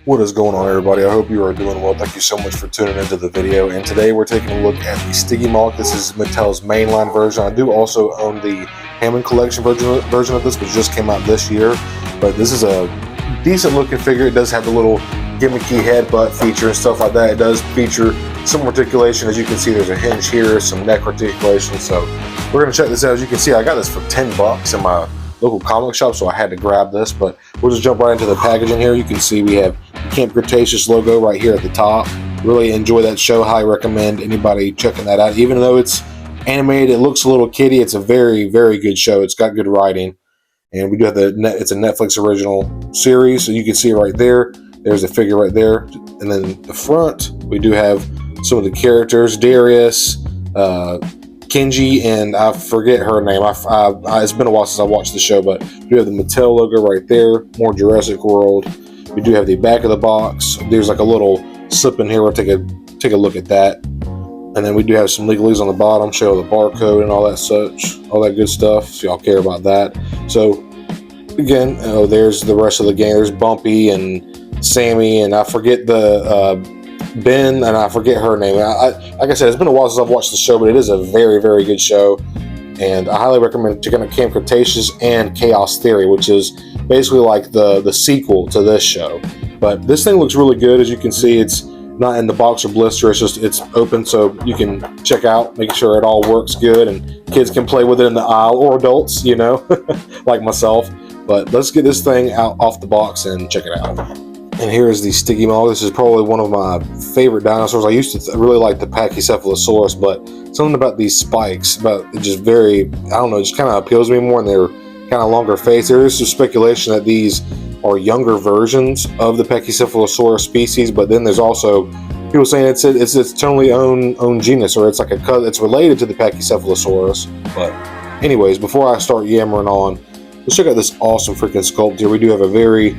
What is going on, everybody? I hope you are doing well. Thank you so much for tuning into the video. And today we're taking a look at the Stygimoloch. This is Mattel's mainline version. I do also own the Hammond Collection version of this, which just came out this year. But this is a decent looking figure. It does have the little gimmicky headbutt feature and stuff like that. It does feature some articulation. As you can see, there's a hinge here, some neck articulation. So we're going to check this out. As you can see, I got this for $10 in my local comic shop, so I had to grab this. But we'll just jump right into the packaging here. You can see we have Camp Cretaceous logo right here at the top. Really enjoy that show. Highly recommend anybody checking that out. Even though it's animated, it looks a little kiddie. It's a very, very good show. It's got good writing, and we do have it's a Netflix original series, so you can see it right there. There's the figure right there, and then the front we do have some of the characters: Darius, Kenji, and I forget her name. It's been a while since I watched the show, but we have the Mattel logo right there. More Jurassic World. We do have the back of the box. There's like a little slip in here. We'll take a look at that. And then we do have some legalese on the bottom, show the barcode and all that such, all that good stuff. So y'all care about that. So again, there's the rest of the gang. There's Bumpy and Sammy, and I forget the Ben, and I forget her name. Like I said, it's been a while since I've watched the show, but it is a very, very good show. And I highly recommend checking out Camp Cretaceous and Chaos Theory, which is basically like the sequel to this show. But this thing looks really good. As you can see, it's not in the box or blister. It's open, so you can check out, make sure it all works good, and kids can play with it in the aisle, or adults, you know, like myself. But let's get this thing out off the box and check it out. And here is the Stygimoloch. This is probably one of my favorite dinosaurs. I used to really like the Pachycephalosaurus, but something about these spikes, about it just very, I don't know, it just kind of appeals to me more, and they're kind of longer face. There is some speculation that these are younger versions of the Pachycephalosaurus species, but then there's also people saying it's its totally own genus, or it's like it's related to the Pachycephalosaurus. But anyways, before I start yammering on, let's check out this awesome freaking sculpt here. We do have a very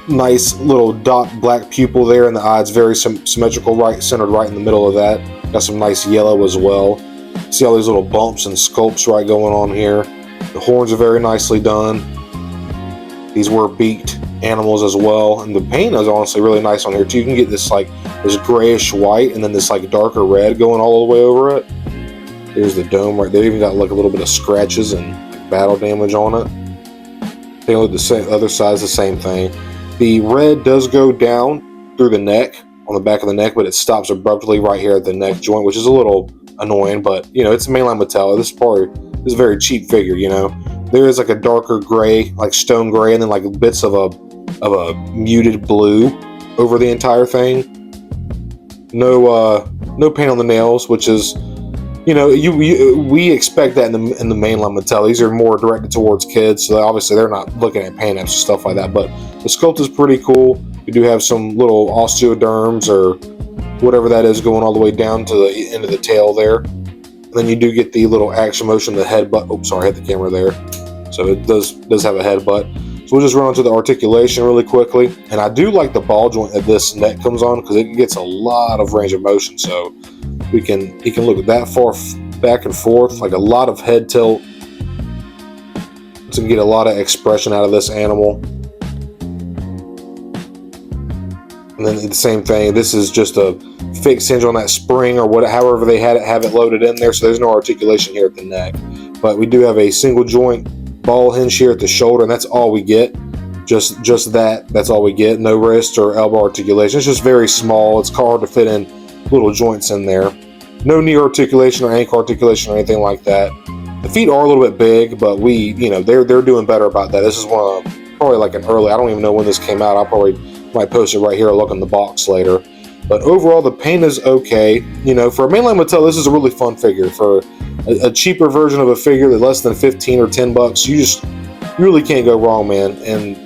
nice little dot black pupil there in the eye. It's very symmetrical, centered right in the middle of that. Got some nice yellow as well. See all these little bumps and sculpts right going on here. The horns are very nicely done. These were beaked animals as well, and the paint is honestly really nice on here too. You can get this like this grayish white and then this like darker red going all the way over it. There's the dome right there. Even got like a little bit of scratches and like battle damage on it. Take a look at the other side, is the same thing. The red does go down through the neck, on the back of the neck, but it stops abruptly right here at the neck joint, which is a little annoying, but you know, it's a mainline Mattel. This is a very cheap figure, you know. There is like a darker gray, like stone gray, and then like bits of a muted blue over the entire thing. No paint on the nails, which is, you know, we expect that in the mainline Mattel. These are more directed towards kids, so obviously they're not looking at paint apps and stuff like that. But the sculpt is pretty cool. We do have some little osteoderms or whatever that is going all the way down to the end of the tail there. And then you do get the little action motion, the headbutt. Oops, sorry, I hit the camera there. So it does have a headbutt. So we'll just run into the articulation really quickly. And I do like the ball joint that this neck comes on, because it gets a lot of range of motion. So he can look that far back and forth, like a lot of head tilt. So you can get a lot of expression out of this animal. And then the same thing, this is just a fixed hinge on that spring, or however they have it loaded in there, so there's no articulation here at the neck. But we do have a single joint ball hinge here at the shoulder, and that's all we get. Just that's all we get. No wrist or elbow articulation. It's just very small. It's hard to fit in little joints in there. No knee articulation or ankle articulation or anything like that. The feet are a little bit big, but they're doing better about that. This is one of probably like an early, I don't even know when this came out. I'll probably might post it right here or look in the box later. But overall, the paint is okay. You know, for a mainline Mattel, this is a really fun figure. For a cheaper version of a figure that's less than 15 or 10 bucks, you really can't go wrong, man. And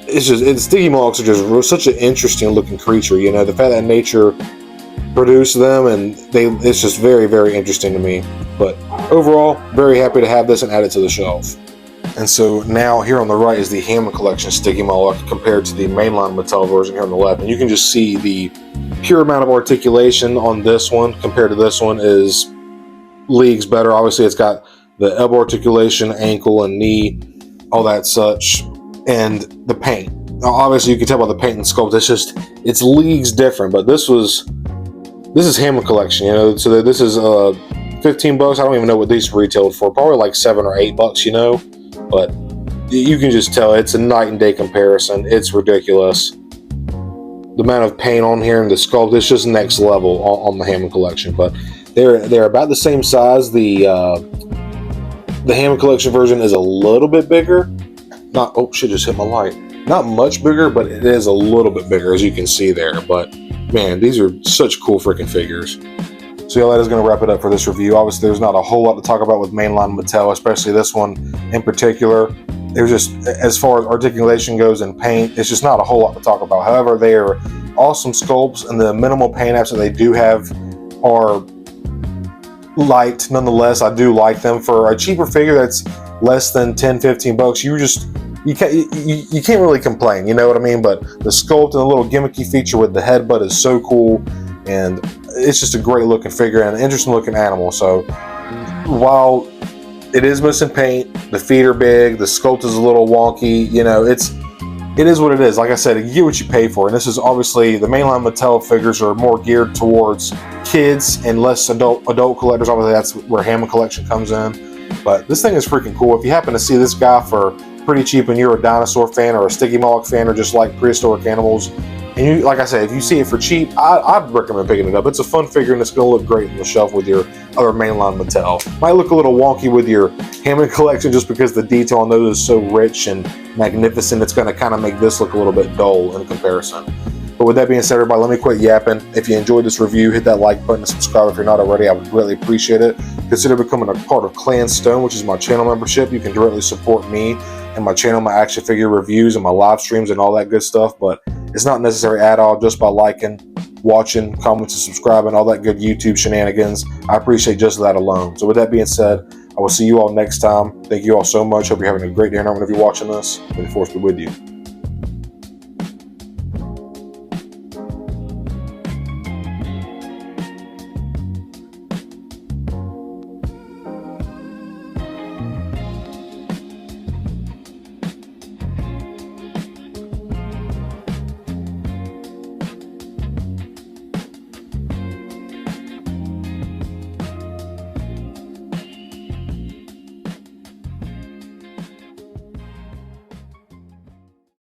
Stygimolochs are just such an interesting looking creature. You know, the fact that nature produced them, and it's just very, very interesting to me. But overall, very happy to have this and add it to the shelf. And so now here on the right is the Hammond Collection Stygimoloch compared to the mainline Mattel version here on the left. And you can just see the pure amount of articulation on this one compared to this one is leagues better. Obviously, it's got the elbow articulation, ankle and knee, all that such. And the paint. Obviously, you can tell by the paint and sculpt. It's leagues different. But this is Hammond Collection, you know. So this is $15. I don't even know what these retailed for. Probably like $7 or $8, you know. But you can just tell it's a night and day comparison. It's ridiculous. The amount of paint on here and the sculpt, it's just next level on the Hammond Collection. But they're about the same size. The Hammond Collection version is a little bit bigger. Not, oh shit, just hit my light. Not much bigger, but it is a little bit bigger, as you can see there. But man, these are such cool freaking figures. So yeah, that is going to wrap it up for this review. Obviously, there's not a whole lot to talk about with mainline Mattel, especially this one in particular. There's just, as far as articulation goes and paint, it's just not a whole lot to talk about. However, they are awesome sculpts, and the minimal paint apps that they do have are light. Nonetheless, I do like them. For a cheaper figure that's less than $10-15, you can't really complain, you know what I mean? But the sculpt and the little gimmicky feature with the headbutt is so cool, and it's just a great looking figure and an interesting looking animal. So while it is missing paint, the feet are big, the sculpt is a little wonky, you know, it is what it is. Like I said, you get what you pay for. And this is obviously, the mainline Mattel figures are more geared towards kids and less adult collectors. Obviously, that's where Hammond Collection comes in. But this thing is freaking cool. If you happen to see this guy for pretty cheap and you're a dinosaur fan or a Stygimoloch fan or just like prehistoric animals, and you, like I said, if you see it for cheap, I'd recommend picking it up. It's a fun figure and it's going to look great on the shelf with your other mainline Mattel. Might look a little wonky with your Hammond Collection just because the detail on those is so rich and magnificent. It's going to kind of make this look a little bit dull in comparison. But with that being said, everybody, let me quit yapping. If you enjoyed this review, hit that like button and subscribe if you're not already. I would greatly appreciate it. Consider becoming a part of Clan Stone, which is my channel membership. You can directly support me and my channel, my action figure reviews, and my live streams and all that good stuff. But it's not necessary at all, just by liking, watching, commenting, subscribing, all that good YouTube shenanigans. I appreciate just that alone. So with that being said, I will see you all next time. Thank you all so much. Hope you're having a great day and whenever you're watching this. May the Force be with you.